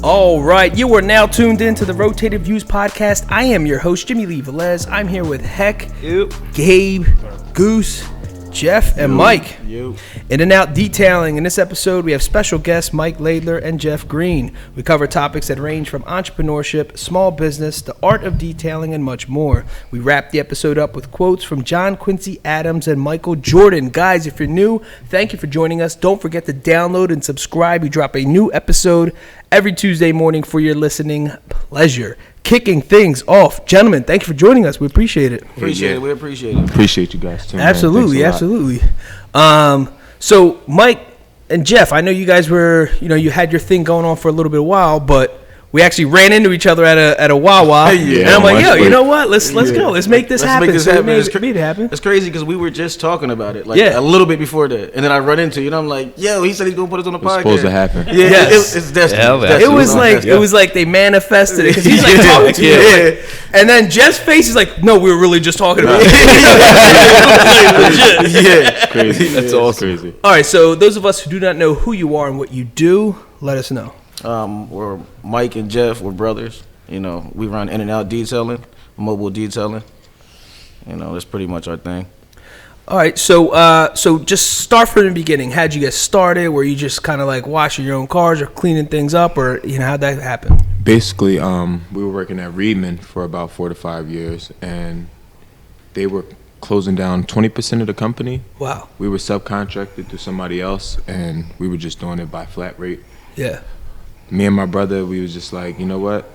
All right, you are now tuned into the Rotated Views podcast. I am your host, Jimmylee Velez. I'm here with Heck, Gabe, Goose, Jeff, and Mike. In and Out Detailing. In this episode, we have special guests Mike Laidler and Geoff Green. We cover topics that range from entrepreneurship, small business, the art of detailing, and much more. We wrap the episode up with quotes from John Quincy Adams and Michael Jordan. Guys, if you're new, thank you for joining us. Don't forget to download and subscribe. We drop a new episode every Tuesday morning for your listening pleasure. Kicking things off, gentlemen, thank you for joining us. We appreciate it. We appreciate it. Appreciate you guys too. Absolutely. So Mike and Jeff, I know you guys were, you had your thing going on for a little bit of while, but we actually ran into each other at a Wawa. And I'm like, yo, you know what? Let's go. Let's make this happen. Made it happen. It's crazy because we were just talking about it a little bit before that, and then I run into you, and I'm like, yo, he said he's gonna put us on the podcast. Supposed to happen. Yeah, yes. It's destiny. It was like they manifested it because he's like talking to you, and then Jeff's face is like, no, we were really just talking about it. Yeah, crazy. That's all crazy. All right, so those of us who do not know who you are and what you do, let us know. We're Mike and Jeff. We're brothers. We run in and out detailing, mobile detailing. That's pretty much our thing. All right, so just start from the beginning. How'd you get started? Were you just kind of like washing your own cars or cleaning things up, or how'd that happen? Basically, we were working at Reedman for about 4 to 5 years, and they were closing down 20% of the company. Wow. We were subcontracted to somebody else, and we were just doing it by flat rate. Yeah. Me and my brother, we was just like, you know what?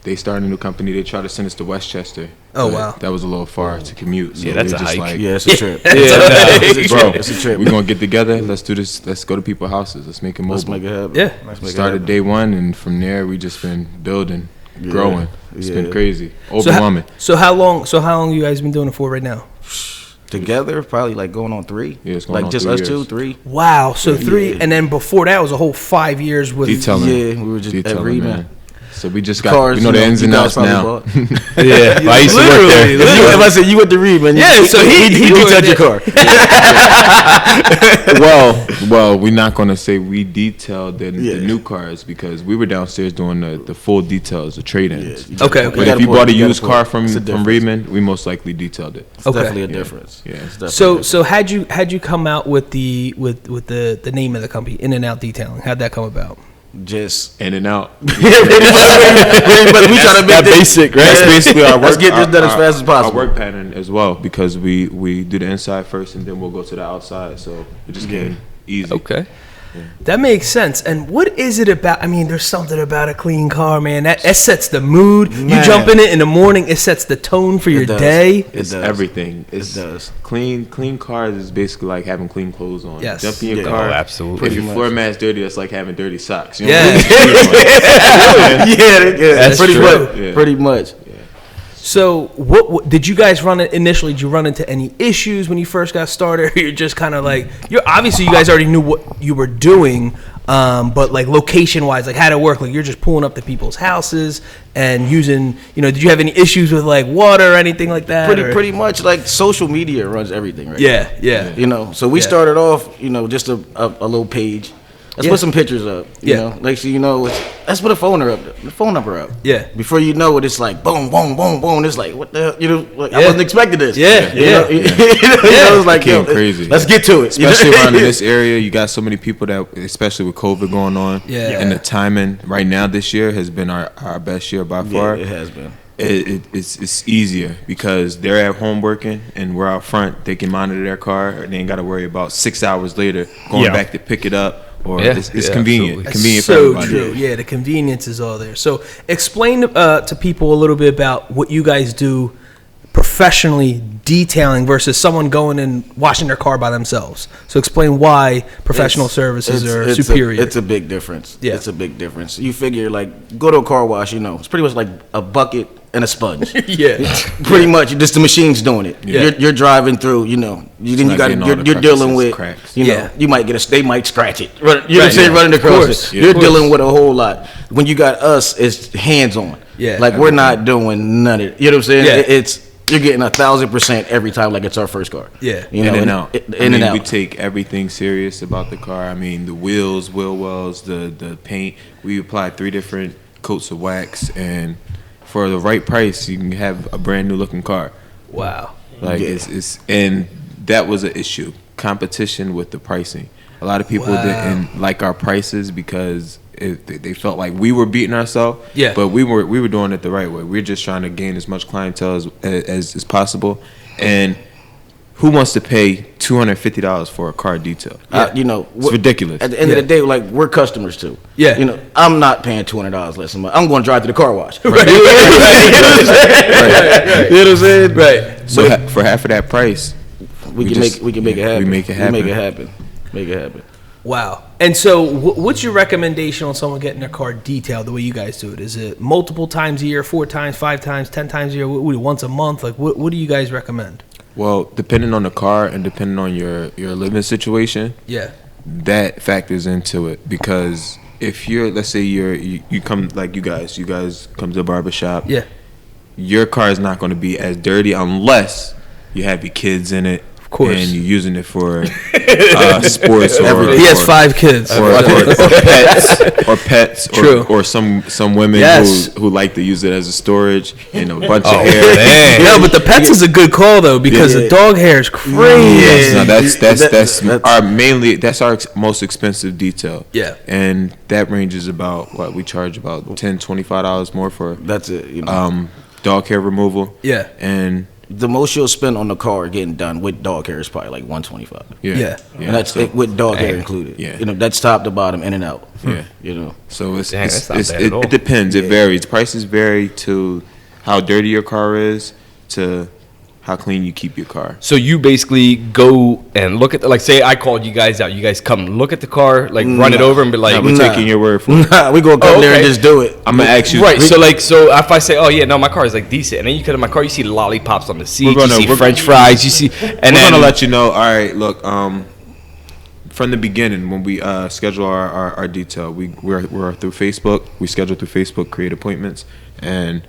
They started a new company. They tried to send us to Westchester. Oh, wow. That was a little far to commute. So that's we a just hike. like, It's a trip. It's a trip. We're going to get together. Let's do this. Let's go to people's houses. Let's make it mobile. Let's make it happen. Yeah. Started day one, and from there, we just been building, growing. It's been crazy. Overwhelming. So how long you guys been doing it for right now? Together, probably like going on 3. Yeah, it's going on just 3 us years. 2, 3. Wow, so 3, and then before that was a whole 5 years with detailing. Yeah, we were just at Reedman. So we just got Cars, the ends and outs now. Yeah, I used to work there. If I said you went to Reedman, so he detailed your car. Well, we're not gonna say we detailed the new cars because we were downstairs doing the full details, the trade-ins. Yeah. Okay. But if you bought a used car from Reedman, we most likely detailed it. It's definitely a difference. Yeah. So how'd you come out with the name of the company, In and Out Detailing? How'd that come about? Just in and out. But we try to make basic, right? That's basically our work. Let's get this done as fast as possible. Our work pattern as well, because we do the inside first and then we'll go to the outside. So it just getting easy. Okay. Yeah. That makes sense. And what is it about? I mean, there's something about a clean car, man. That sets the mood. Man. You jump in it in the morning, it sets the tone for your day. It's everything. It does. Clean cars is basically like having clean clothes on. Yes. Jump in your car. Oh, absolutely. If your floor mat's dirty, that's like having dirty socks. You know That's pretty much. So, what did you guys run it initially? Did you run into any issues when you first got started? Or you're just kind of like, you guys already knew what you were doing, but like location wise, like how to work, like you're just pulling up to people's houses and using, did you have any issues with like water or anything like that? Pretty much like social media runs everything, right? Yeah. So we started off, just a little page. Let's put some pictures up. You know, like so let's put a phone number up. Yeah. Before you know it, it's like boom, boom, boom, boom. It's like what the hell? I wasn't expecting this. It's like crazy. Let's get to it. Especially around in this area, you got so many people that, especially with COVID going on. Yeah. And the timing right now this year has been our best year by far. Yeah, it has been. It's easier because they're at home working and we're out front. They can monitor their car and they ain't got to worry about 6 hours later going back to pick it up. Or it's convenient. Convenient for everybody. So true. Yeah, the convenience is all there. So explain to people a little bit about what you guys do professionally detailing versus someone going and washing their car by themselves. So explain why professional services are superior. It's a big difference. Yeah. It's a big difference. You figure like go to a car wash, it's pretty much like a bucket and a sponge. Pretty much just the machine's doing it. You're driving through, you're dealing with cracks. You might they might scratch it. Running across it. You're dealing with a whole lot. When you got us, it's hands on. Yeah. Like we're not doing none of it. You know what I'm saying? Yeah. you're getting 1,000% every time like it's our first car. Yeah. You know, in and out. In and out. We take everything serious about the car. I mean, the wheels, wheel wells, the paint. We apply 3 different coats of wax, and for the right price, you can have a brand new looking car. Wow. Like it's and that was an issue. Competition with the pricing. A lot of people didn't like our prices because they felt like we were beating ourselves. Yeah. But we were doing it the right way. We were just trying to gain as much clientele as possible. And who wants to pay $250 for a car detail? You know, it's ridiculous. At the end of the day, like, we're customers too. Yeah. You know, I'm not paying $200 less than I'm going to drive to the car wash. Right. You know what I'm saying? Right. So for half of that price, we can make it happen. We make it happen. Make it happen. Wow. And so what's your recommendation on someone getting their car detailed the way you guys do it? Is it multiple times a year, 4 times, 5 times, 10 times a year, once a month? Like, what do you guys recommend? Well, depending on the car and depending on your living situation, that factors into it. Because if you're, let's say you come, like you guys come to the barbershop, your car is not going to be as dirty unless you have your kids in it. Course. And you're using it for sports or he has 5 kids or pets or some women who like to use it as a storage and a bunch of hair. No, but the pets is a good call though because the dog hair is crazy. No, that's our most expensive detail. Yeah, and that ranges about what we charge about $10-$25 more for. That's it. You know. Dog hair removal. Yeah, and the most you'll spend on the car getting done with dog hair is probably like $125. Yeah. And that's with dog hair included. Yeah, you know, that's top to bottom, in and out. Yeah, you know. So it depends. It varies. Prices vary to how dirty your car is to how clean you keep your car. So you basically go and look at say I called you guys out. You guys come look at the car, like run it over and be like, we're taking your word for it. We gonna come there and just do it. I'm gonna ask you. Right. So if I say, oh yeah, no, my car is like decent, and then you come in my car, you see lollipops on the seat, you see French fries, you see, and we're gonna let you know. All right, look, from the beginning when we schedule our detail, we're through Facebook. We schedule through Facebook, create appointments, and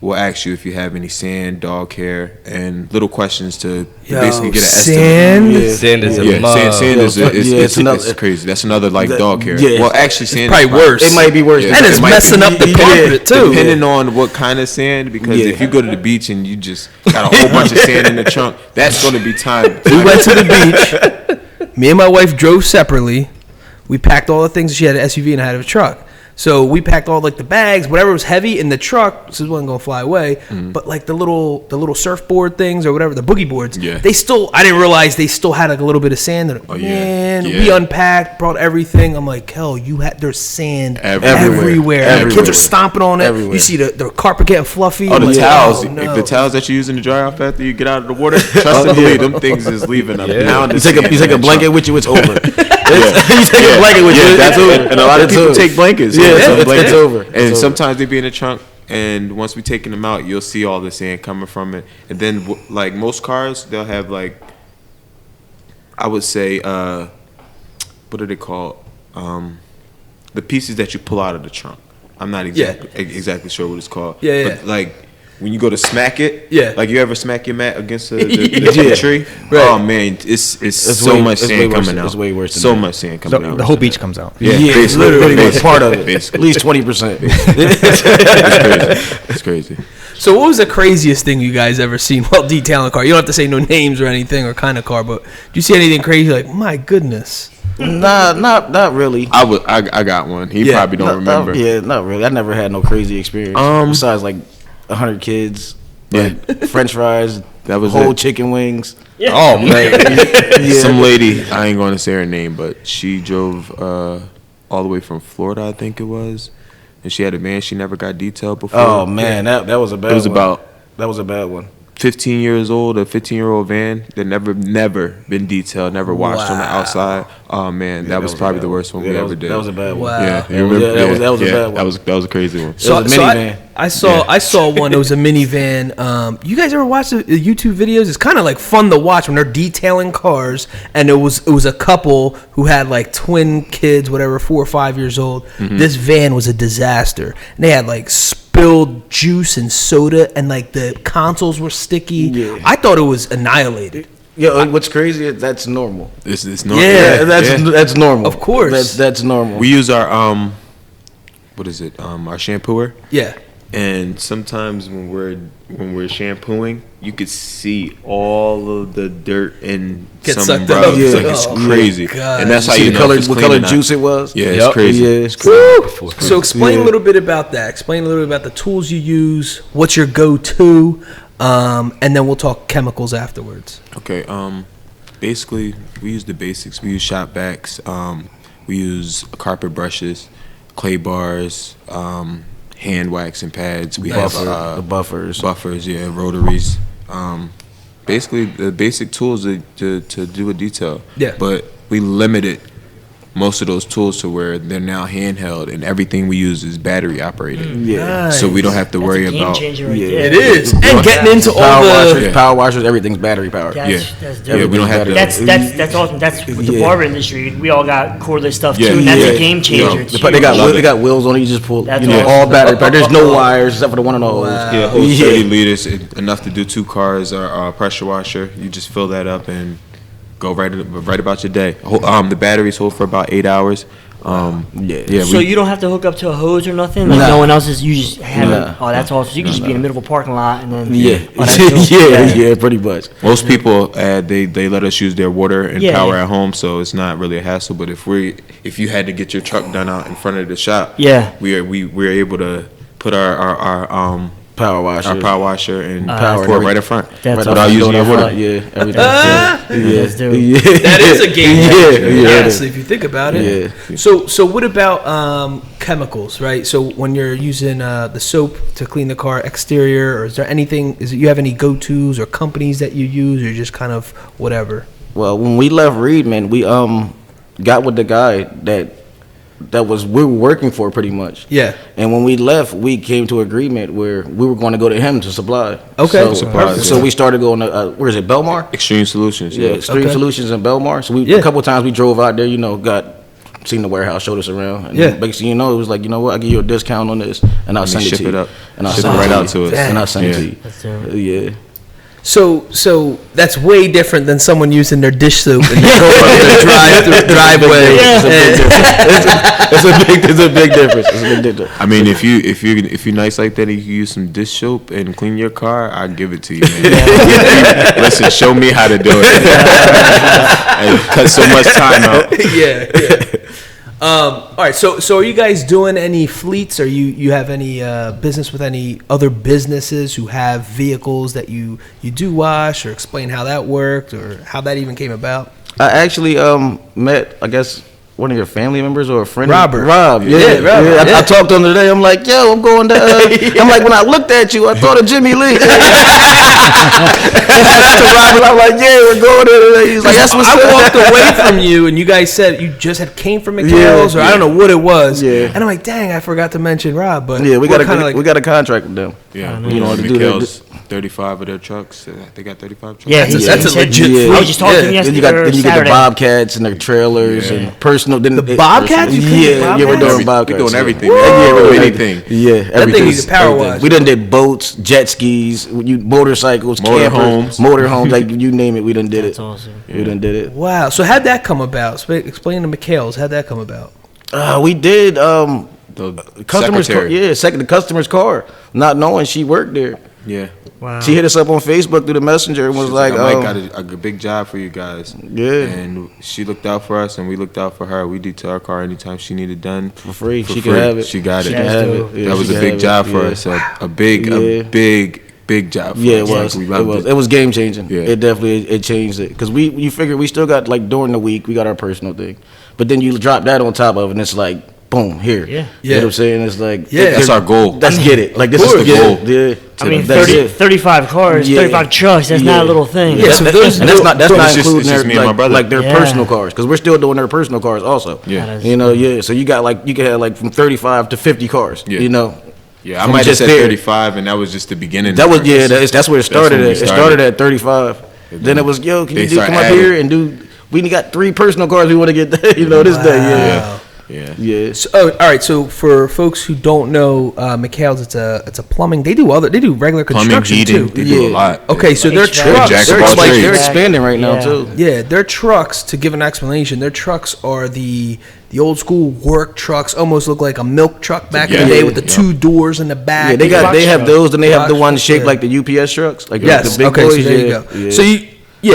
we'll ask you if you have any sand, dog hair, and little questions to basically get an estimate. Sand is it's crazy. That's another dog hair. Yeah. Well, actually, sand is probably worse. It might be worse. And it's messing up the carpet too. Depending on what kind of sand, because if you go to the beach and you just got a whole bunch of sand in the trunk, that's going to be time. We went to the beach. Me and my wife drove separately. We packed all the things. She had an SUV and I had a truck. So we packed all the bags, whatever was heavy in the truck, so it wasn't gonna fly away. Mm-hmm. But the little surfboard things or whatever, the boogie boards, I didn't realize they still had a little bit of sand in it. We unpacked, brought everything. I'm like, hell, there's sand everywhere. Kids are stomping on it. Everywhere. You see the carpet getting fluffy. Oh, the towels. The towels that you use in the dry off after you get out of the water, trust and believe, them things is leaving a pound. You take a blanket with you, it's over. You take a blanket with you, that's over. And a lot of people take blankets. It's over. And sometimes they be in the trunk, and once we taking them out, you'll see all the sand coming from it. And then, most cars, they'll have I would say, what are they called? The pieces that you pull out of the trunk. I'm not exactly sure what it's called. But when you go to smack it, you ever smack your mat against the tree? Right. Oh man, it's so much sand coming out. It's way worse. So much sand coming out. The whole beach comes out. Yeah, literally part of it. Basically. At least 20%. It's crazy. So what was the craziest thing you guys ever seen while detailing a car? You don't have to say no names or anything or kind of car, but do you see anything crazy my goodness? Nah, not really. I got one. He probably don't remember. Not really. I never had no crazy experience. Besides 100 kids, French fries, that was whole chicken wings. Yeah. Oh man, some lady, I ain't going to say her name, but she drove all the way from Florida, I think it was, and she had a van she never got detailed before. Oh man, that was a bad one. That was a bad one. 15 years old, a 15-year-old van that never been detailed, never washed on the outside. Oh man, that was probably the worst one we ever did. That was a bad one. Wow. Yeah, you remember? That was a bad one. That was a crazy one. So, I saw one. It was a minivan. You guys ever watch the YouTube videos? It's kind of fun to watch when they're detailing cars, and it was a couple who had twin kids, whatever, 4 or 5 years old. Mm-hmm. This van was a disaster, and they had spilled juice and soda, and like the consoles were sticky. Yeah. I thought it was annihilated. Yeah, what's crazy is that's normal. It's normal. Yeah, that's normal. Of course, that's normal. We use our what is it? Our shampooer. Yeah. And sometimes when we're shampooing, you could see all of the dirt and some bro. It's like it's crazy, and that's how you know what color juice it was. Yeah, it's crazy. Yeah, it's crazy. So explain a little bit about that. Explain a little bit about the tools you use. What's your go-to? And then we'll talk chemicals afterwards. Okay. Basically, we use the basics. We use shop vacs. We use carpet brushes, clay bars. Hand wax and pads. We have the buffers, rotaries. Basically, the basic tools to do a detail. Yeah. But we limited most of those tools to where they're now handheld, and everything we use is battery operated. Nice. So we don't have to worry about. Right it is, and getting into all the power washers, everything's battery powered. That's we don't have to. That's awesome. That's with the barber industry. We all got cordless stuff too, and that's a game changer. They got wheels on it. You just pull, all battery powered. There's no wires except for the one on the hose. Yeah, hose 30 liters, enough to do 2 cars or a pressure washer. You just fill that up and go right about your day. The batteries hold for about 8 hours. So you don't have to hook up to a hose or nothing. Like no one else is. You just have it. Oh, that's awesome. So you can just be in the middle of a parking lot and then. Yeah, pretty much. Most people they let us use their water and power at home, so it's not really a hassle. But if you had to get your truck done out in front of the shop, we're able to put our power washer and power right in front without using your water. Yeah, everything. That is a game changer. Honestly, if you think about it. Yeah. So what about chemicals, right? So when you're using the soap to clean the car exterior, or is there anything? You have any go-tos or companies that you use, or just kind of whatever? Well, when we left Reedman, we got with the guy that we were working for pretty much. Yeah. And when we left, we came to an agreement where we were going to go to him to supply. Okay. So we started going to where is it, Belmar? Extreme Solutions. Yeah, Extreme Solutions in Belmar. So a couple of times we drove out there, seen the warehouse, showed us around, and basically, it was like, I'll give you a discount on this, and I'll send it to you. And I'll send it right out to us. And I'll send it to you. Yeah. So that's way different than someone using their dish soap and their driveway. It's a big difference. I mean, if you're nice like that and you can use some dish soap and clean your car, I give it to you, man. Listen, show me how to do it. And cut so much time out. Yeah. All right, so are you guys doing any fleets, or you have any business with any other businesses who have vehicles that you do wash, or explain how that worked or how that even came about? I actually met, I guess, one of your family members or a friend. Rob. Robert. Yeah. I talked to him today. I'm like, yo, I'm going to. I'm like, when I looked at you, I thought of Jimmylee. I'm like, yeah, we're going there. He's like, that's what's up. I walked away from you, and you guys said you just came from McHale's, or I don't know what it was. Yeah. And I'm like, dang, I forgot to mention Rob. But yeah, we got a contract with them. Yeah, to do that. 35 of their trucks. They got 35 trucks. Yeah, that's a legit fleet. I was just talking to him yesterday. Then you get the Bobcats and their trailers and personal. The Bobcats? We're doing Bobcats. We're doing everything. Yeah, we're doing anything. Yeah, everything. That thing needs a power wash. We done did boats, jet skis, motorcycles, motorhomes, like you name it. We done did it. That's awesome. We done did it. Wow. So how'd that come about? Explain to McHale's. How'd that come about? We did The customer's car. secretary. The customer's car, not knowing she worked there. Yeah. Wow. She hit us up on Facebook through the messenger and was like, I got a big job for you guys. Yeah. And she looked out for us, and we looked out for her. We detail her car anytime she needed done. For free. She could have it. She got it. She could have it. Yeah, that was a big job for us. A big job for us. Yeah, it was. It was game changing. Yeah. It definitely changed it. Because you figure we still got, like, during the week, we got our personal thing. But then you drop that on top of it, and it's like, boom, here. Yeah. You know what I'm saying? It's like, that's our goal. Let's get it. Like, this is the goal. Yeah. I mean, 35 cars, 35 trucks, that's not a little thing. Yeah, so that's not including their their personal cars, because we're still doing their personal cars also. Yeah. So you got you could have like from 35 to 50 cars. Yeah. Yeah, I might have said 35, and that was just the beginning. That was that's where it started at. It started at 35. Then it was, can you come up here and do? We got 3 personal cars we want to get. This day. Yeah. Yeah. So, all right. So for folks who don't know, McHale's, it's a plumbing. They do regular construction heating, too. They do a lot. Okay, so their trucks, they're expanding right now too. Yeah, their trucks. To give an explanation, their trucks are the old school work trucks. Almost look like a milk truck back in the day with the 2 doors in the back. Yeah, they have those, and they have the ones shaped like the UPS trucks. Like yes. The big okay, boys. so there you go. Yeah. So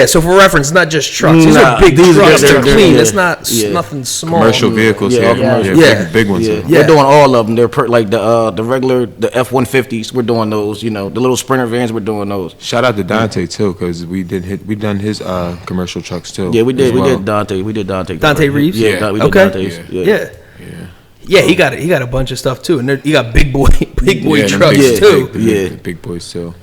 so for reference, not just trucks. These are big trucks. They're clean. It's not nothing small. Commercial vehicles. Big ones. Yeah. We're doing all of them. They're like the regular, the F-150s. We're doing those. The little Sprinter vans. We're doing those. Shout out to Dante too, because we done his commercial trucks too. Yeah, we did. We did Dante. We did Dante. Dante Reeves. Yeah. We did Dante's. Yeah, he got a bunch of stuff too, and he got big boy trucks too. Big boys too.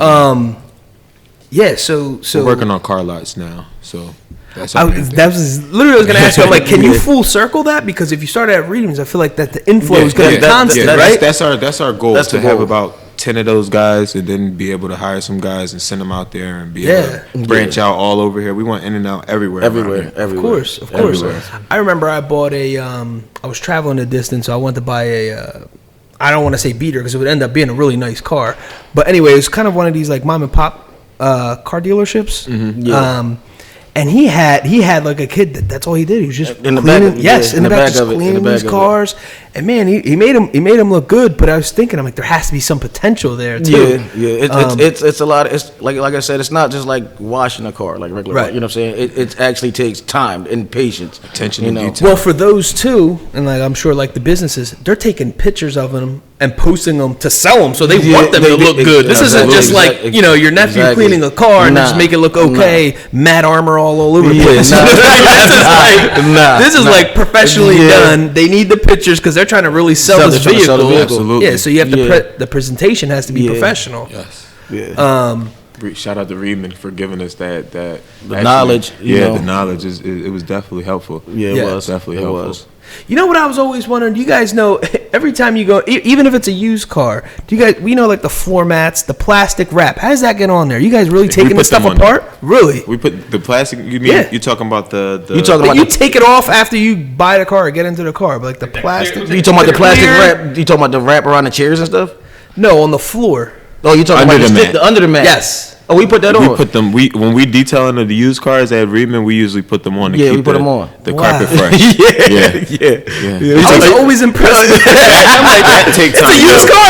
Yeah, so we're working on car lots now, so that's that was literally what I was going to ask you. I'm like, can you full circle that? Because if you start at Readings, I feel like that the inflow is going to be constant, right? That's our goal. That's to have about 10 of those guys, and then be able to hire some guys and send them out there and be able to branch out all over here. We want in and out everywhere. Of course. I remember I bought I was traveling a distance, so I wanted to buy I don't want to say beater because it would end up being a really nice car, but anyway, it was kind of one of these like mom and pop car dealerships. And he had like a kid that's all he did. He was just in the cleaning, back, in the back, just cleaning these cars. And man, he made him look good. But I was thinking, I'm like, there has to be some potential there too. It's a lot. It's like I said, it's not just like washing a car like regular. Right. You know what I'm saying? It actually takes time and patience, attention to detail. Well, for those two, and like I'm sure, like the businesses, they're taking pictures of them and posting them to sell them, so they want them to look good. This isn't just like your nephew cleaning a car and just make it look okay. Matte armor all over the place. This is like professionally done. They need the pictures because they're trying to really sell this vehicle. Absolutely. Yeah, so you have to the presentation has to be professional. Yes. Yeah. Shout out to Reedman for giving us that the knowledge. The knowledge it was definitely helpful. Yeah, it was definitely helpful. You know what I was always wondering? Do you guys know, every time you go, even if it's a used car, we know like the floor mats, the plastic wrap, how does that get on there? You guys really taking the stuff apart? Really? We put the plastic, you mean, you're talking about you take it off after you buy the car or get into the car, but like the plastic. You talking about the plastic wrap? You talking about the wrap around the chairs and stuff? No, on the floor. Oh, you talking about the under the mat? Yes. Oh, we put that on. We put them. When we detailing the used cars at Reedman, we usually put them on. We put them on. The carpet fresh. Yeah. I was always impressed. I'm like, that takes time. It's a used car.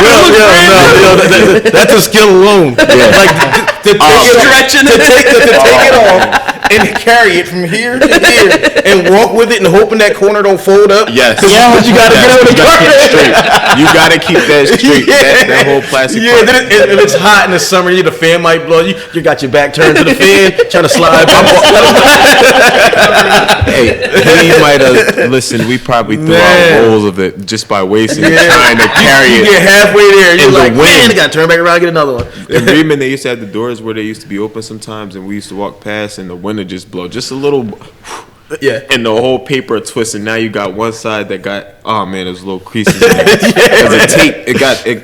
That's a skill alone. Like to take it off and carry it from here to here and walk with it and hoping that corner don't fold up. Yes. But you gotta get on the carpet. You gotta keep that straight. That whole plastic. Yeah. Then if it's hot in the summer, the fan might blow. You got your back turned to the fan, trying to slide. Hey, he might have listened. We probably threw out rolls of it just by wasting trying to carry it. You get halfway there, you're like, man, I got to turn back around and get another one. In Reedman, they used to have the doors where they used to be open sometimes, and we used to walk past, and the wind would just blow just a little. Yeah, and the whole paper twisted. Now you got one side that got there's little creases in it.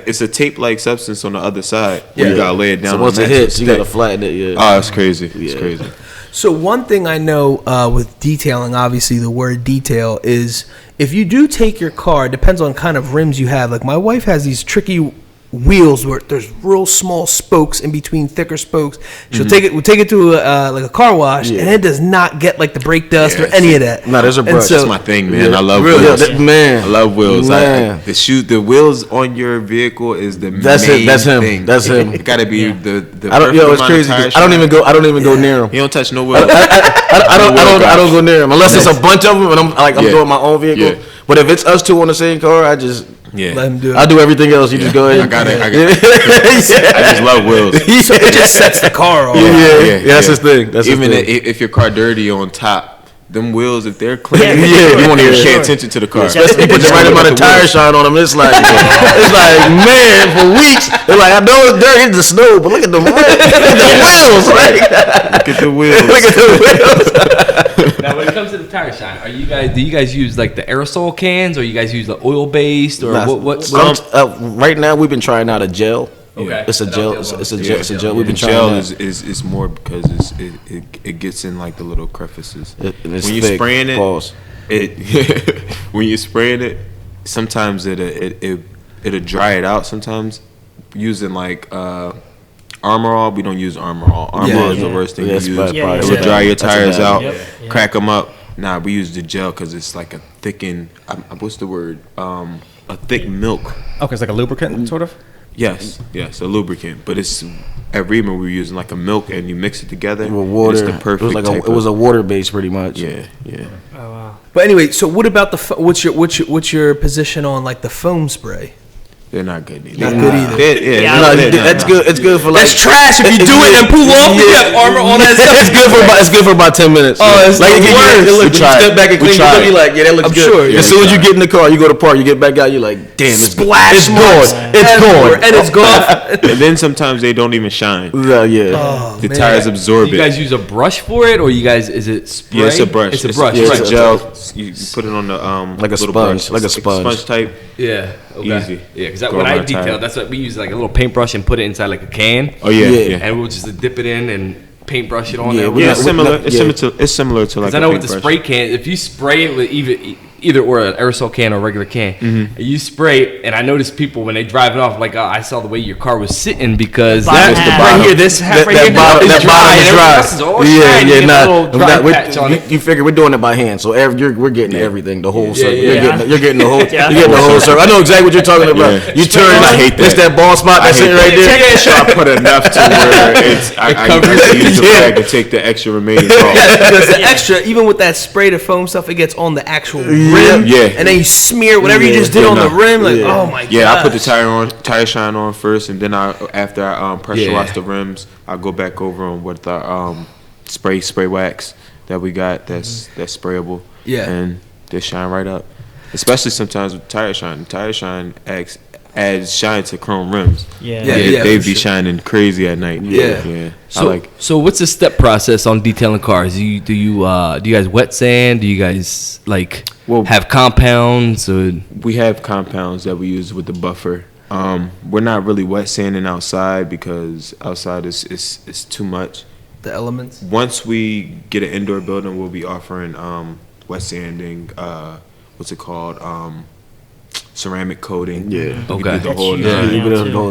It's a tape-like substance on the other side. Yeah, you gotta lay it down. So once it hits, you gotta flatten it. Yeah. Oh, it's crazy. It's crazy. So one thing I know with detailing, obviously the word detail is if you do take your car, it depends on kind of rims you have. Like my wife has these tricky wheels where there's real small spokes in between thicker spokes. We'll take it to like a car wash, and it does not get like the brake dust or any of that. No, there's a brush. That's my thing, man. I love wheels. Man, I love wheels. The wheels on your vehicle is the main thing. That's him. It gotta be the it's crazy. I don't even go near him. You don't touch no wheel. I don't go near him unless it's a bunch of them and I'm doing my own vehicle. But if it's us two on the same car, I just let him do it. I do everything else. You just go ahead. I just love wheels. So it just sets the car off. Yeah, that's his thing. That's even his thing. if your car dirty on top. Them wheels, if they're clean, you won't even pay attention to the car. Especially put the right amount of tire shine on them. It's like, man, for weeks. They're like, I know it's dirty, it's the snow, but look at the wheels. Look at the wheels. Now, when it comes to the tire shine, do you guys use like the aerosol cans, or you guys use the oil based, or what? Right now, we've been trying out a gel. Okay. It's a gel. It's a gel. We've been trying. Gel is more because it gets in like the little crevices. When you spraying it, it when you're spraying it, sometimes it'll dry it out. Sometimes using like Armor All, we don't use Armor All. Armor All is the worst thing to use. It will dry your tires out, crack them up. Nah, we use the gel because it's like a thickened. What's the word? A thick milk. Okay, it's like a lubricant, sort of. Yes, a lubricant. But it's at Reba we were using like a milk, and you mix it together. With water. It's the perfect. It was a water base, pretty much. Yeah. Oh wow. But anyway, so what about what's your position on like the foam spray? They're not good either. Not good either. That's good. It's good for like. That's trash if you do it and pull off. You have armor on that stuff. It's good for about 10 minutes. Oh, it's like the worst. You step back and clean it up. You like, yeah, that looks good. Sure. As soon as you get in the car, you go to park, you get back out, you're like, damn, it's splash. It's gone. It's gone. And it's gone. And then sometimes they don't even shine. Yeah. The tires absorb it. You guys use a brush for it, or you guys is it spray? Yeah, it's a brush. It's a brush. It's right. a gel. You put it on the like a little sponge, brush. like a sponge. Sponge type. Yeah. Okay. Easy. Yeah, because Go when I around detail, tire. that's what we use, like a little paintbrush and put it inside like a can. Oh yeah. And we'll just dip it in and paintbrush it on there. Yeah, it's similar. It's similar to like. Because I know with the spray can, if you spray it with either or an aerosol can or a regular can, and you spray it, and I notice people when they drive it off, like I saw the way your car was sitting because Bottom that half. right here, this half right here, That bottom is dry. Is all shiny, and a little dry patch on it. You figure we're doing it by hand, so we're getting everything, the whole circle. yeah. You're getting the whole. You're getting the whole circle. I know exactly what you're talking about. You turn. I hate that. It's that ball spot that's sitting right there. So I put enough to where it's. I use the bag to take the extra remaining off. Because the extra, even with that spray to foam stuff, it gets on the actual rim. Yeah. And then you smear whatever you just did on the rim. Like, oh my god. Yeah, I put the tire shine on first, and then after I pressure wash the rims, I go back over them with the spray wax that we got that's sprayable. Yeah. And they shine right up. Especially sometimes with tire shine. Tire shine adds shine to chrome rims. They be shining crazy at night. Yeah. So what's the step process on detailing cars? Do you guys wet sand? Do you guys have compounds? Or? We have compounds that we use with the buffer. We're not really wet sanding outside because outside is too much. The elements. Once we get an indoor building, we'll be offering wet sanding. What's it called? Ceramic coating. Yeah. Okay. The whole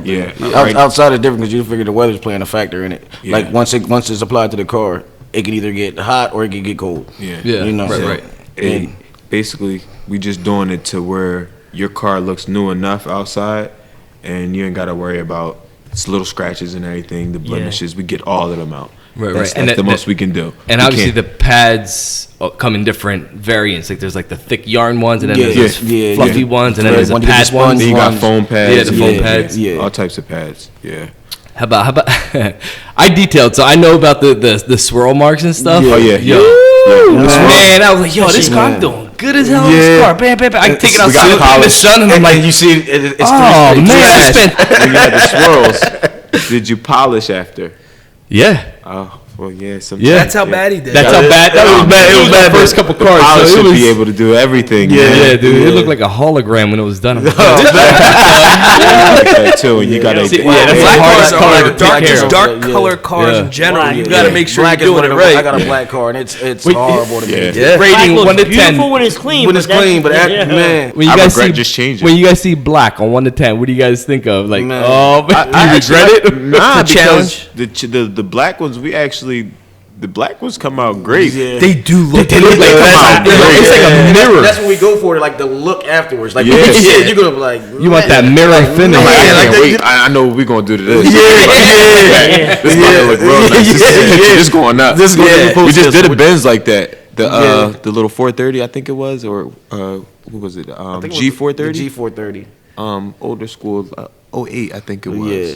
thing. Yeah. Outside is different because you figure the weather's playing a factor in it. Yeah. Like once it's applied to the car, it can either get hot or it can get cold. Yeah. You know. Right. And basically, we just doing it to where your car looks new enough outside, and you ain't got to worry about little scratches and everything, the blemishes. We get all of them out. That's the most we can do. And obviously the pads come in different variants. Like there's like the thick yarn ones, and then there's fluffy ones, and then there's the pad ones. Then you got foam pads. Yeah, the foam pads. All types of pads. Yeah. How about I detailed, so I know about the swirl marks and stuff. Oh yeah. Man, I was like, yo, this car I'm doing good as hell. This car, bam. I can take it outside in the sun, and I'm like, you see, it's oh man, I spent. When you had the swirls, did you polish after? Yeah. Oh, well, yeah. That's how bad he did. That's how bad. That was bad. It was bad. First couple cars. Polish So should be able to do everything. Yeah, dude. It looked like a hologram when it was done. Like that too, and you gotta. That's the hardest color. Dark color cars in general. You gotta make sure you're doing it right. I got a black car, and it's horrible to me. Rating 1 to 10. Beautiful when it's clean. Man, When you I guys regret see just changing. when you guys see black on 1 to 10, what do you guys think of? Like, Man. oh, I you regret it? Nah, It's a challenge. because the black ones the black ones come out great. Yeah. They do look. They look like It's like a mirror. That's when we go for it, like the look afterwards. Like, Yeah. you're gonna be like, You want that mirror finish? I know what we're gonna do to this. This gonna look real nice. This going up. This is gonna We just did a Benz like that. The little 430, I think it was, or who was it? G430. G430. Older school, 08, I think it was. Yeah.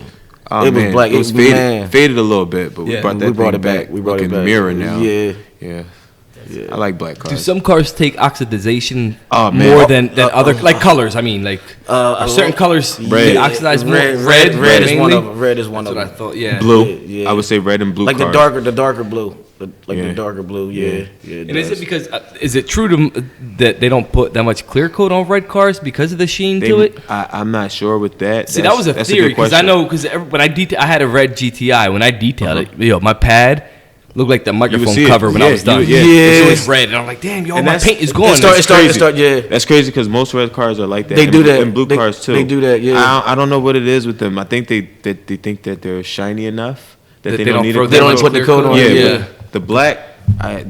Oh, It was man. black. It was It- faded, man. faded a little bit, but we brought that thing back. We brought it back. Mirror now. Yeah. I like black cars. Do some cars take oxidization Oh, man. more than other like colors? I mean, like are certain colors Red. get oxidized more? Red is mainly? one of them. Red is one That's of what I them. thought. Yeah. Blue. Yeah. I would say red and blue Like cars. the darker blue. The Yeah. darker blue. Yeah. And is it because is it true to that they don't put that much clear coat on red cars because of the sheen to it? I'm not sure with that. See, that was a That's theory good because I question. know when I had a red GTI when I detailed it, my pad Looked like the microphone see it. cover when I was done. Yeah. It's always red, and I'm like, damn, yo, my paint is going. That's crazy because most red cars are like that. They do that. And blue cars too. They do that. Yeah. I don't know what it is with them. I think they think that they're shiny enough that they don't need it. They don't put the coat on. Yeah. The black.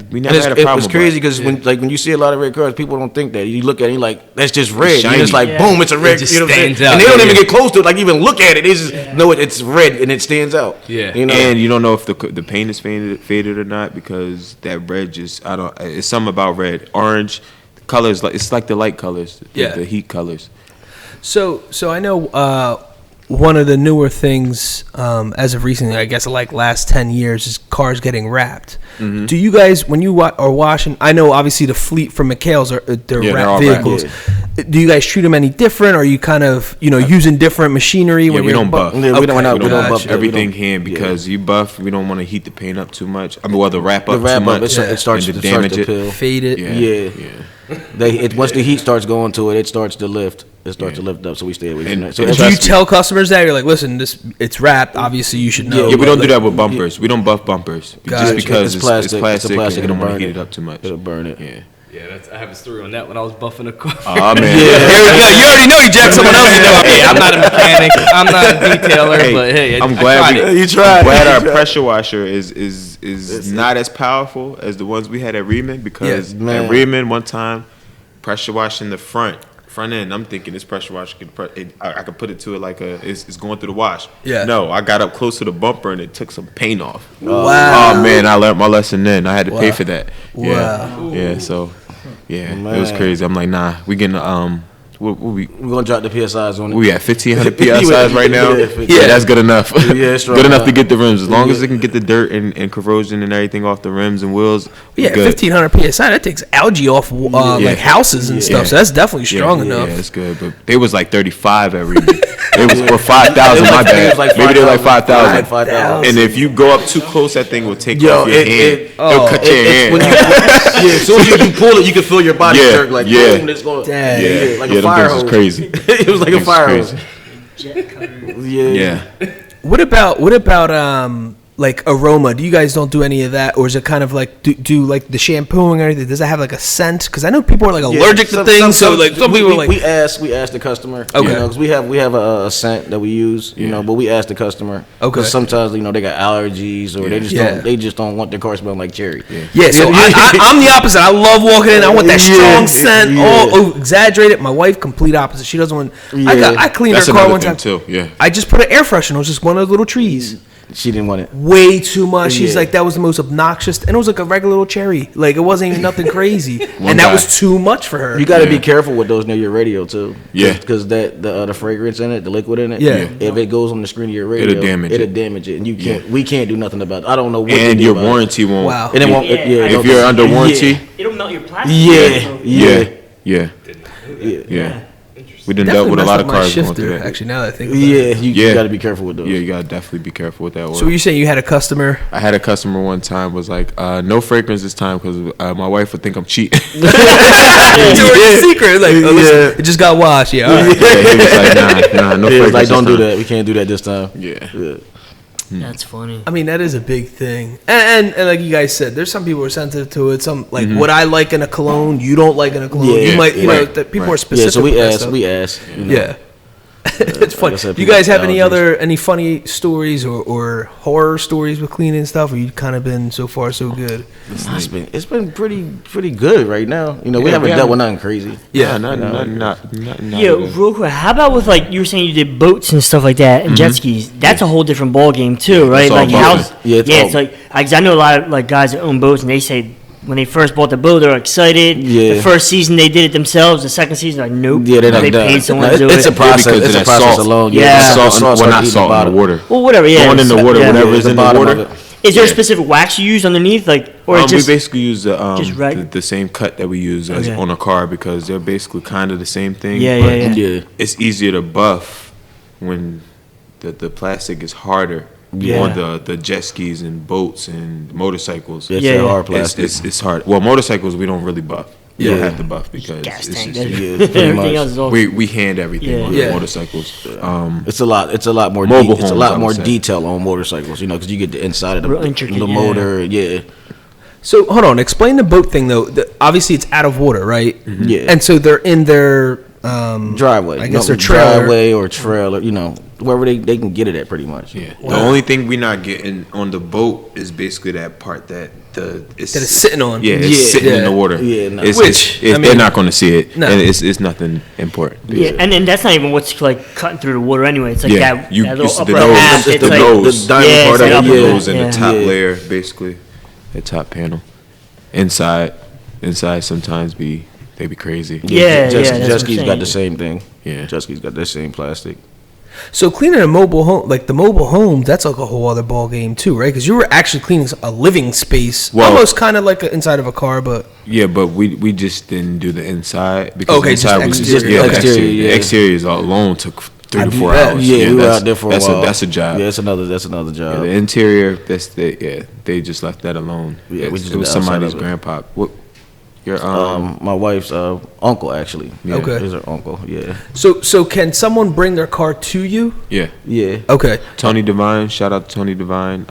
We never had a problem. It's crazy because when you see a lot of red cars, people don't think that. You look at it, you're like, that's just red. You're just like, boom, it's a red. It just stands out. And they don't even get close to it, like even look at it. They just know it's red and it stands out. Yeah. You know? And you don't know if the paint is faded or not because that red just it's something about red, orange, colors it's like the light colors, the heat colors. So I know one of the newer things as of recently, I guess like last 10 years, is cars getting wrapped. Mm-hmm. Do you guys, when you are washing, I know obviously the fleet from McHale's they're wrapped vehicles. Wrapped, Do you guys treat them any different? Or are you kind of using different machinery? Yeah, we don't buff. We don't buff everything hand because you buff. We don't want to heat the paint up too much. I mean, the wrap up too much. It starts to damage it, fade it. Yeah. Once the heat starts going to it, it starts to lift. It starts to lift up, so we stay away from that. So do you tell customers that? You're like, listen, it's wrapped. Obviously, you should know. Yeah, we don't do that with bumpers. We don't buff bumpers just because it's plastic. It's plastic and and don't want to heat it up too much. It'll burn it. Yeah. Yeah, I have a story on that when I was buffing a car. Oh man, Here we go. You already know you jacked someone else. Hey, I'm not a mechanic. I'm not a detailer, but hey, I'm glad you tried. I'm glad our pressure washer is not as powerful as the ones we had at Reedman because at Reedman one time pressure washing the front end. I'm thinking this pressure washer I could put it to it like it's going through the wash. Yeah. No, I got up close to the bumper and it took some paint off. Wow. Oh man, I learned my lesson then. I had to pay for that. Yeah. Wow. Yeah. So. Yeah, it was crazy. I'm like, nah, we getting we're gonna drop the PSIs on it. We at 1500 PSIs right now. Yeah, that's good enough. Yeah, it's good enough to get the rims. As long as it can get the dirt and corrosion and everything off the rims and wheels. Yeah, 1500 PSI. That takes algae off like houses and stuff. So that's definitely strong enough. Yeah, it's good. But they was like 35 every week. It was for 5,000. My bad. Maybe they're like 5,000. And if you go up too close, that thing will take off your hand. It'll cut your hand. As soon as you pull it, you can feel your body jerk like boom. It's going. Dang. Like a fire hose. Crazy. It was like a fire hose. Yeah. What about like aroma? Do you guys don't do any of that, or is it kind of like do like the shampooing or anything? Does it have like a scent? Because I know people are like allergic to things, so like some people are like we ask the customer. Okay, because we have a scent that we use, but we ask the customer. Okay, because sometimes they got allergies or they just don't want their car smelling like cherry. Yeah, so I'm the opposite. I love walking in. I want that strong scent, all exaggerated. My wife, complete opposite. She doesn't want. I cleaned her car one time too. Yeah, I just put an air freshener. It was just one of those little trees. She didn't want it. Way too much. She's like, that was the most obnoxious. And it was like a regular little cherry. Like, it wasn't even nothing crazy. And that was too much for her. You got to be careful with those near your radio, too. Yeah. Because the fragrance in it, the liquid in it, if it goes on the screen of your radio, it'll damage it. And you can't. We can't do nothing about it. I don't know what and your warranty won't. Wow. And it won't. If you're under warranty. It'll melt your plastic. Yeah. We done dealt with a lot of cars going through that. Actually, now that I think about it. You got to be careful with those. Yeah, you got to definitely be careful with that one. So you're saying you had a customer? I had a customer one time was like, no fragrance this time because my wife would think I'm cheating. It's a secret. Like, listen, it just got washed. Yeah, all right. Yeah, he was like, nah, no fragrance. Like, don't do that. We can't do that this time. Yeah. That's funny. I mean, that is a big thing. And like you guys said, there's some people who are sensitive to it. Some, like, what I like in a cologne, you don't like in a cologne. You might, that people are specific. Yeah, so we ask. Yeah. It's funny. Do you guys have any funny stories or horror stories with cleaning stuff, or you kind of been so far so good? It's been pretty good right now. We haven't dealt with nothing crazy. Yeah, not real quick. How about with like you were saying you did boats and stuff like that and jet skis? That's a whole different ball game too, right? Like it's like because I know a lot of like guys that own boats and they say. When they first bought the boat, they were excited. Yeah. The first season, they did it themselves. The second season, like, nope. Yeah, they paid someone to do it. It's a process. It's a process alone. Salt not salt in the water. Well, whatever, Going in the water, whatever is in the water. Is there a specific wax you use underneath? Like, or we basically use the same cut that we use on a car because they're basically kind of the same thing. Yeah. It's easier to buff when the plastic is harder. On the jet skis and boats and motorcycles. It's hard plastic. It's hard. Well, motorcycles we don't really buff. You don't have to buff because gas it's tank. just, Everything else is all we hand everything on motorcycles. It's a lot more. Mobile it's a homes, lot more detail on motorcycles. Because you get the inside of the motor. Yeah. So hold on, explain the boat thing though. Obviously, it's out of water, right? Mm-hmm. Yeah. And so they're in their driveway. I guess their trailer. Driveway or trailer. Wherever they can get it at, pretty much. Yeah. Wow. The only thing we're not getting on the boat is basically that part that it's sitting on. Yeah, it's sitting in the water. Yeah, no. They're not going to see it. No. And it's nothing important. Yeah, and that's not even what's like cutting through the water anyway. It's like that little it's upper the nose. half. It's the nose. The diamond part of the it. nose and the top layer, basically. The top panel. Inside sometimes they be crazy. Jet ski's got the same thing. Yeah. Jet ski's got the same plastic. So cleaning a mobile home, like the mobile home, that's like a whole other ball game too, right? Because you were actually cleaning a living space, almost kind of like inside of a car, but but we just didn't do the inside because inside exterior. The exterior alone took 3 to 4 hours. Yeah, we were out there for a while. That's a job. Yeah, that's another job. Yeah, the interior, they just left that alone. Yeah, it was somebody's grandpa. What? Your my wife's uncle actually. Yeah. Okay, he's her uncle. Yeah. So can someone bring their car to you? Yeah. Okay. Tony Devine, shout out to Tony Devine.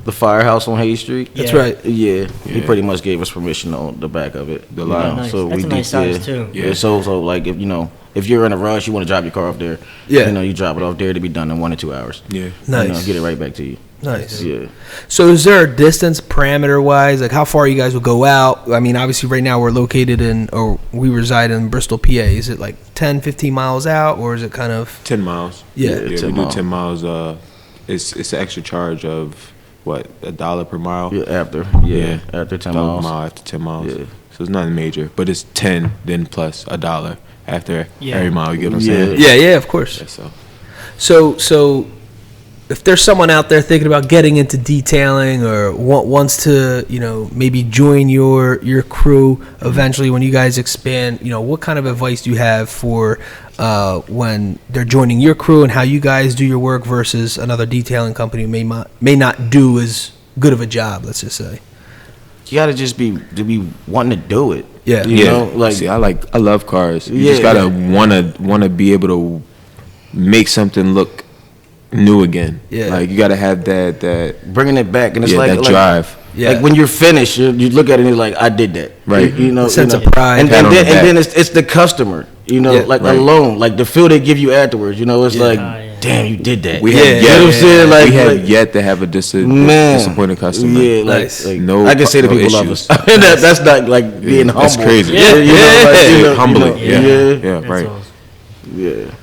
The firehouse on Hayes Street. That's right. Yeah, he pretty much gave us permission on the back of it. The lot. Nice. So that's we a nice size too. Yeah. So like if you're in a rush, you want to drop your car off there. Yeah. You drop it off there to be done in 1 or 2 hours. Yeah. Nice. Get it right back to you. Nice. Yeah. So is there a distance parameter wise, like how far you guys will go out? I mean, obviously right now we're located we reside in Bristol, PA. Is it like 10, 15 miles out, or is it kind of 10 miles? Yeah, 10 we do 10 miles. It's an extra charge of what, $1 per mile? Yeah, after 10 miles. After 10 miles. Yeah. So it's nothing major, but it's 10 then plus $1 after every mile. You get what I'm saying? Yeah, of course. Yeah, So if there's someone out there thinking about getting into detailing or wants to, maybe join your crew eventually when you guys expand, what kind of advice do you have for when they're joining your crew and how you guys do your work versus another detailing company who may not do as good of a job, let's just say? You gotta just be wanting to do it. Yeah. You know, like, see, I love cars. You just gotta wanna be able to make something look new again. Yeah. Like you gotta have that bringing it back, and it's that drive. Yeah. Like when you're finished, you look at it and you're like, I did that. Right. Sense of pride. And then it's the customer. Alone, like the feel they give you afterwards. It's like, damn, you did that. We have yet to have a disappointing customer. Yeah, like no. I can say that people love us. That's not like being humble. That's crazy. Humbling. Yeah, right. Awesome. Yeah.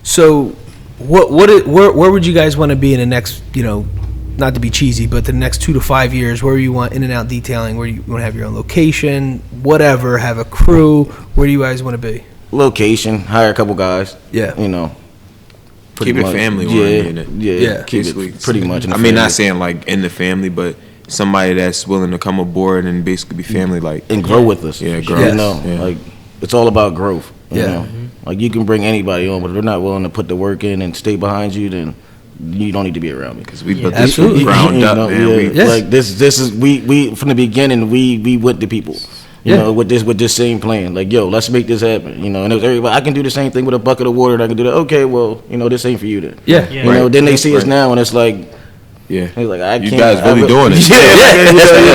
So, where would you guys want to be in the next, not to be cheesy, but the next 2 to 5 years? Where you want in and out detailing? Where you want to have your own location? Whatever, have a crew? Where do you guys want to be? Location, hire a couple guys. Yeah. Keep it family oriented. Yeah. Keep it pretty much. I mean, not saying like in the family, but somebody that's willing to come aboard and basically be family like and grow with us. Yeah, grow. Yes. Like it's all about growth. You know? Mm-hmm. Like you can bring anybody on, but if they're not willing to put the work in and stay behind you, then you don't need to be around me. Because we built this from ground up, man. Like this is we from the beginning we went to people. With this same plan, like, yo, let's make this happen. And it was everybody. I can do the same thing with a bucket of water. And I can do that. Okay, well, this ain't for you then. Yeah. Then they see us now, and it's like, it's like I can't. You guys really doing it?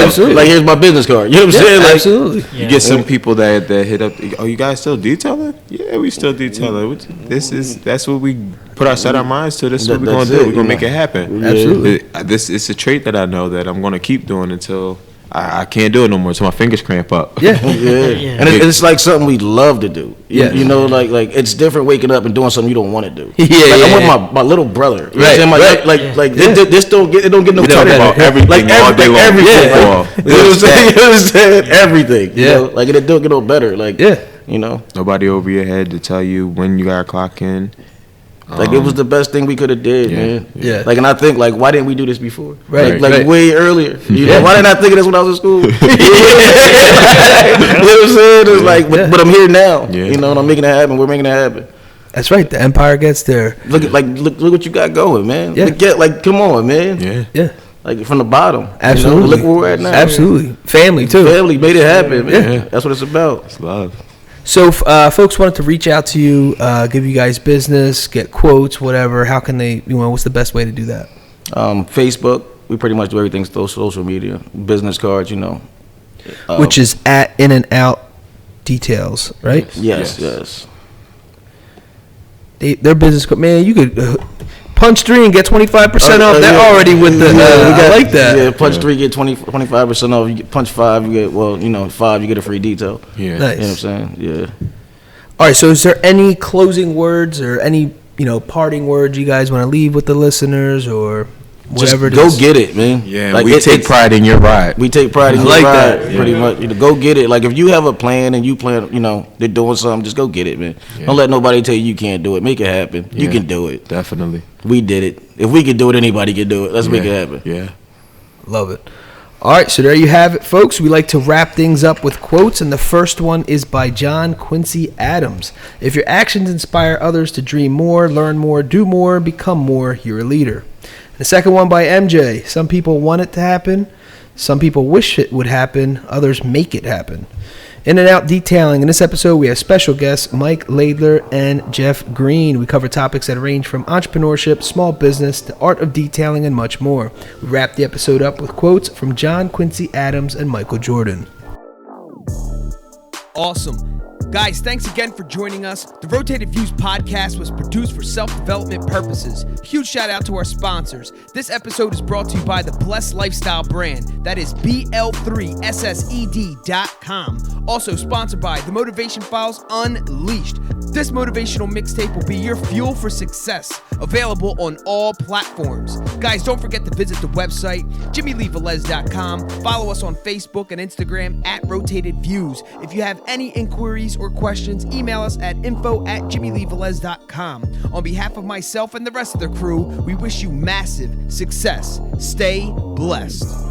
Absolutely. Like here's my business card. You know what I'm saying? Like, absolutely. You get some people that hit up. Oh, you guys still detailing? Yeah, we still detailing. That's what we set our minds to. This is what we're gonna do. We're gonna make it happen. Absolutely. This is a trait that I know that I'm gonna keep doing until I can't do it no more, so my fingers cramp up. Yeah. And it's like something we love to do. Yeah. Like it's different waking up and doing something you don't want to do. I'm with my little brother. Right. This don't get no credit. About everything all day long. Everything. You know what I'm saying? Everything. Yeah. Like it don't get no better. Like nobody over your head to tell you when you gotta clock in. Like it was the best thing we could have did, man. Yeah. Like, and I think like, why didn't we do this before? Right. Like way earlier. Why didn't I think of this when I was in school? You know what I'm saying? It's like, but I'm here now. Yeah. And I'm making it happen. We're making it happen. That's right. The empire gets there. Look what you got going, man. Yeah. Like come on, man. Yeah. like from the bottom. Absolutely. Look where we're at now. Absolutely. Family too. Family made it happen, man. Yeah. That's what it's about. It's love. So, folks wanted to reach out to you, give you guys business, get quotes, whatever. How can they? What's the best way to do that? Facebook. We pretty much do everything through social media. Business cards, which is at In and Out Details, right? Yes. Their business card, man. You could punch 3 and get 25% off. They're already with the. I like that. Yeah, punch 3 get 25% off. You get punch 5, you get 5 you get a free detail. Yeah, nice. You know what I'm saying? Yeah. All right. So, is there any closing words or any parting words you guys want to leave with the listeners or? Whatever just go get it, man. Yeah, like we take pride in your ride. We take pride in your ride, that. Pretty much. Go get it. Like if you have a plan and you plan, they're doing something, just go get it, man. Yeah. Don't let nobody tell you can't do it. Make it happen. Yeah, you can do it. Definitely. We did it. If we can do it, anybody can do it. Let's make it happen. Yeah. Love it. All right, so there you have it, folks. We like to wrap things up with quotes, and the first one is by John Quincy Adams. If your actions inspire others to dream more, learn more, do more, become more, you're a leader. The second one by MJ. Some people want it to happen. Some people wish it would happen. Others make it happen. In and Out Detailing. In this episode, we have special guests Mike Laidler and Geoff Green. We cover topics that range from entrepreneurship, small business, the art of detailing, and much more. We wrap the episode up with quotes from John Quincy Adams and Michael Jordan. Awesome. Guys, thanks again for joining us. The Rotated Views podcast was produced for self-development purposes. Huge shout out to our sponsors. This episode is brought to you by the Blessed Lifestyle brand. That is BL3SSED.com. Also sponsored by The Motivation Files Unleashed. This motivational mixtape will be your fuel for success. Available on all platforms. Guys, don't forget to visit the website, JimmyleeVelez.com. Follow us on Facebook and Instagram at Rotated Views. If you have any inquiries or questions, email us at info@JimmyleeVelez.com. On behalf of myself and the rest of the crew, we wish you massive success. Stay blessed.